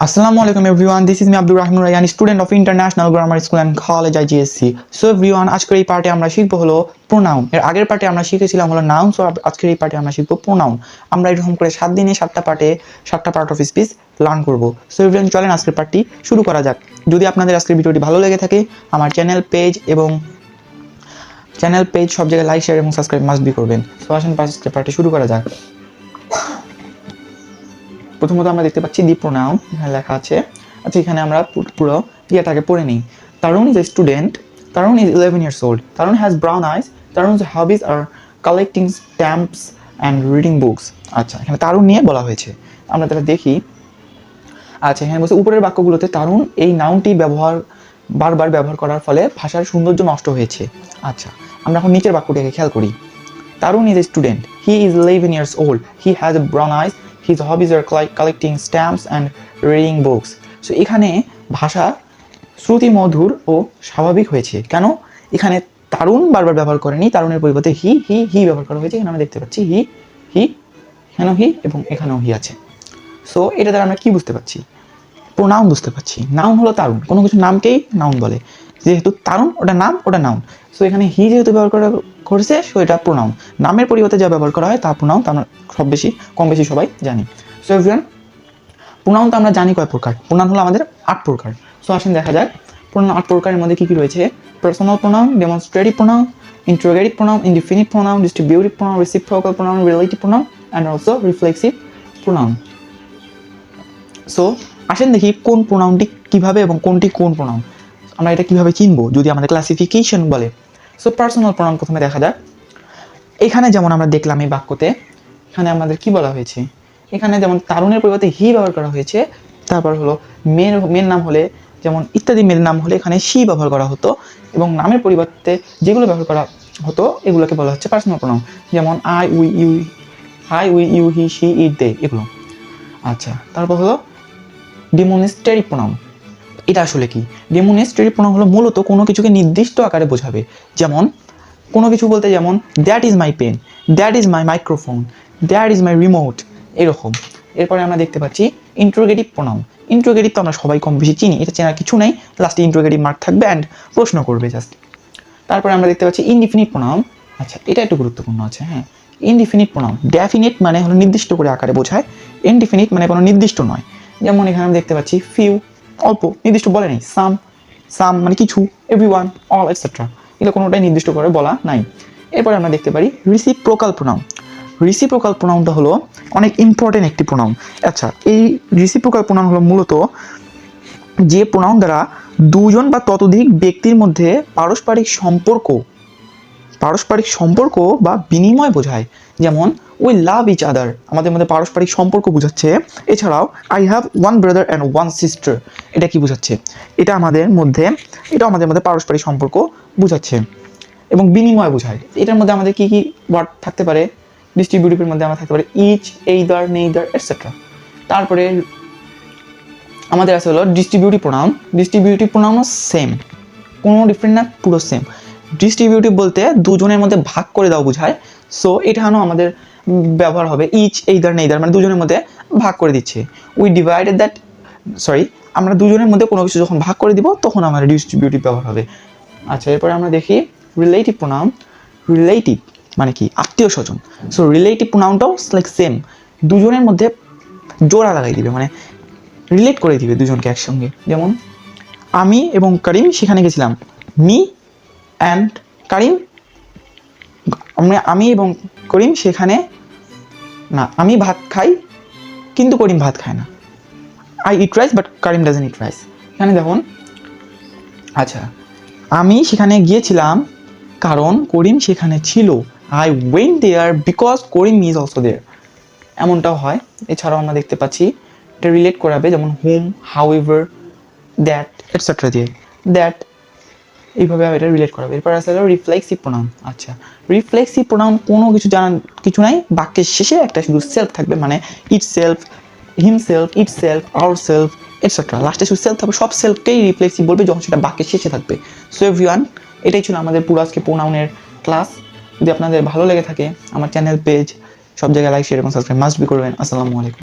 Assalamu alaikum everyone, this is me Abdul Rahim Rayyan, student of International Grammar School and College IGSC. So everyone, আজকের এই পার্টে আমরা শিখব হলো pronoun. এর আগের পার্টে আমরা শিখেছিলাম হলো নাউন, সো আজকের এই পার্টে আমরা শিখব প্রোনাউন। আমরা এরকম করে 7 দিনে 7টা পার্টে 7টা পার্ট অফ স্পিচ লার্ন করব। সো এভরিওয়ান, চলেন আজকের পার্টটি শুরু করা যাক। যদি আপনাদের আজকের ভিডিওটি ভালো লেগে থাকে, আমার চ্যানেল পেজ সব জায়গায় লাইক, শেয়ার এবং সাবস্ক্রাইব মাস্ট বি করবেন। সো আসেন আজকের পার্টটি শুরু করা যাক। প্রথমত আমরা দেখতে পাচ্ছি দি প্রোনাউন, এখানে লেখা আছে। আচ্ছা, এখানে আমরা পুরো ইয়েটাকে পড়ে নিই। Tarun is a student, Tarun is 11 years old, Tarun has brown eyes, Tarun's hobbies are collecting stamps and reading books. আচ্ছা, এখানে তারুণ নিয়ে বলা হয়েছে, আমরা তাহলে দেখি। আচ্ছা, এখানে বলছে উপরের বাক্যগুলোতে তারুণ এই নাউনটি বারবার ব্যবহার করার ফলে ভাষার সৌন্দর্য নষ্ট হয়েছে। আচ্ছা, আমরা এখন নিচের বাক্যটিকে খেয়াল করি। Tarun is a student, he is 11 years old, he has brown ice, his hobbies are collecting stamps and reading books. So এখানে ভাষা শ্রুতি মধুর ও স্বাভাবিক হয়েছে। কেন? এখানে তারুণ বারবার ব্যবহার করেনি, তারুণের পরিবর্তে হি ব্যবহার করা হয়েছে। এখানে আমরা দেখতে পাচ্ছি হি, এখানেও হি এবং এখানেও হি আছে। সো এটা দ্বারা আমরা কি বুঝতে পারছি? প্রোনাউন বুঝতে পারছি। নাউন হলো তারুণ, কোনো কিছু নামকেই নাউন বলে। যেহেতু তারুণ ওটা নাম, ওটা নাউন। সো এখানে হি যেহেতু ব্যবহার করেছে, সো এটা প্রোনাউন। নামের পরিবর্তে যা ব্যবহার করা হয় তা প্রোনাউন, তা আমরা কম বেশি সবাই জানি। সো এভরিওয়ান, প্রোনাউন তো আমরা জানি কয় প্রকার। প্রোনাউন হলো আমাদের 8 প্রকার। সো আসেন দেখা যাক প্রোনাউন 8 প্রকারের মধ্যে কি কি রয়েছে। Personal pronoun, demonstrative pronoun, interrogative pronoun, indefinite pronoun, distributive pronoun, reciprocal pronoun, relative pronoun and also reflexive pronoun. So আসেন দেখি কোন প্রোনাউনটি কিভাবে এবং কোনটি কোন প্রোনাউন। আমরা এটা কিভাবে চিনবো যদি আমাদের ক্লাসিফিকেশন বলে। সো পার্সোনাল প্রোনাউন প্রথমে দেখা যাক। এখানে যেমন আমরা দেখলাম এই বাক্যতে, এখানে আমাদের কি বলা হয়েছে, এখানে যেমন তারুণের পরিবর্তে হি ব্যবহার করা হয়েছে। তারপর হলো মেয়ের নাম হলে, যেমন ইত্যাদি মেয়ের নাম হলে এখানে শি ব্যবহার করা হতো, এবং নামের পরিবর্তে যেগুলো ব্যবহার করা হতো এগুলোকে বলা হচ্ছে পার্সোনাল প্রোনাউন। যেমন I, we, you, he, she, it, they, এগুলো। আচ্ছা, তারপর হলো ডেমনস্ট্রেটিভ প্রোনাউন। এটা আসলে কি? ডেমনস্ট্রেটিভ প্রোনাউন হলো মূলত কোনো কিছুকে নির্দিষ্ট আকারে বোঝাবে। যেমন কোনো কিছু বলতে, যেমন that is my pen, that is my microphone, that is my remote, এরকম। এরপরে আমরা দেখতে পাচ্ছি ইন্টারোগেটিভ প্রোনাউন। ইন্টারোগেটিভ তো আমরা সবাই কম বেশি চিনি, এটা চেনার কিছু নেই। লাস্টে ইন্টারোগেটিভ মার্ক থাকবে অ্যান্ড প্রশ্ন করবে জাস্ট। তারপরে আমরা দেখতে পাচ্ছি ইনডিফিনিট প্রোনাউন। আচ্ছা, এটা একটু গুরুত্বপূর্ণ আছে। হ্যাঁ, ইনডিফিনিট প্রোনাউন। ডেফিনিট মানে হলো নির্দিষ্ট করে আকারে বোঝায়, ইনডিফিনিট মানে কোনো নির্দিষ্ট নয়। যেমন এখানে আমরা দেখতে পাচ্ছি ফিউ, অল্প, নির্দিষ্ট বলে নেই। সাম মানে কিছু, এভরিওয়ান, অল, এটসেট্রা, এগুলো কোনোটাই নির্দিষ্ট করে বলা নাই। এরপরে আমরা দেখতে পারি রিসিপ্রোকাল প্রোনাউন। রিসিপ্রোকাল প্রোনাউনটা হলো অনেক ইম্পর্টেন্ট একটি প্রোনাউন। আচ্ছা, এই রিসিপ্রোকাল প্রোনাউন হলো মূলত যে প্রোনাউন দ্বারা দুজন বা ততোধিক ব্যক্তির মধ্যে পারস্পরিক সম্পর্ক বা বিনিময় বোঝায়। যেমন উই লাভ ইচ আদার, আমাদের মধ্যে পারস্পরিক সম্পর্ক বোঝাচ্ছে। এছাড়াও I have one brother and one sister, এটা কি বোঝাচ্ছে? এটাও আমাদের মধ্যে পারস্পরিক সম্পর্ক বোঝাচ্ছে এবং বিনিময় বোঝায়। এটার মধ্যে আমাদের কি কি ওয়ার্ড থাকতে পারে? ডিস্ট্রিবিউটিভের মধ্যে আমরা থাকতে পারে ইচ, এইদার, নেইদার, এটসেট্রা। তারপরে আমাদের আছে হলো ডিস্ট্রিবিউটিভ প্রোনাউন। ডিস্ট্রিবিউটিভ প্রোনাউনও সেম, কোনো ডিফারেন্ট না, পুরো সেম। ডিস্ট্রিবিউটিভ বলতে দুজনের মধ্যে ভাগ করে দাও বোঝায়। সো এখানেও আমাদের ব্যবহার হবে ইচ, এইদার, নেইদার, মানে দুজনের মধ্যে ভাগ করে দিচ্ছে। আমরা দুজনের মধ্যে কোনো কিছু যখন ভাগ করে দিব তখন আমাদের ডিস্ট্রিবিউটিভ ব্যবহার হবে। আচ্ছা, এরপরে আমরা দেখি রিলেটিভ প্রোনাউন। রিলেটিভ মানে কি? আত্মীয় স্বজন। সো রিলেটিভ প্রোনাউনটাও লাইক সেম, দুজনের মধ্যে জোড়া লাগাই দিবে, মানে রিলেট করে দিবে দুজনকে একসঙ্গে। যেমন আমি এবং করিম সেখানে গেছিলাম, মি অ্যান্ড করিম। আমি এবং করিম সেখানে না, আমি ভাত খাই কিন্তু করিম ভাত খায় না। I eat rice but Karim doesn't eat rice. এখানে দেখুন, আচ্ছা, আমি সেখানে গিয়েছিলাম কারণ করিম সেখানে ছিল। I went there because Karim is also there, এমনটাও হয়। এছাড়াও আমরা দেখতে পাচ্ছি এটা রিলেট করাবে, যেমন হোম, হাউএভার, দ্যাট, এটসেট্রা দিয়ে দ্যাট, এইভাবে এটা রিলেট করাবে। এরপর আসলে রিফ্লেক্সিভ প্রোনাউন। আচ্ছা, রিফ্লেক্সিভ প্রোনাউন কোনো কিছু নাই, বাক্যের শেষে একটা শুধু সেলফ থাকবে, মানে ইট self, himself, it self, our self, etcetera. লাস্টে শুধু সেলফ থাকবে, সব সেলফকেই রিফ্লেক্সিভ বলবে যখন সেটা বাক্যের শেষে থাকবে। সো এভরিওয়ান, এটাই ছিল আমাদের পুরো আজকে প্রোনাউনের ক্লাস। যদি আপনাদের ভালো লেগে থাকে, আমার চ্যানেল পেজ সব জায়গায় লাইক, শেয়ার এবং সাবস্ক্রাইব মাস্ট বি করবেন। আসসালামু আলাইকুম।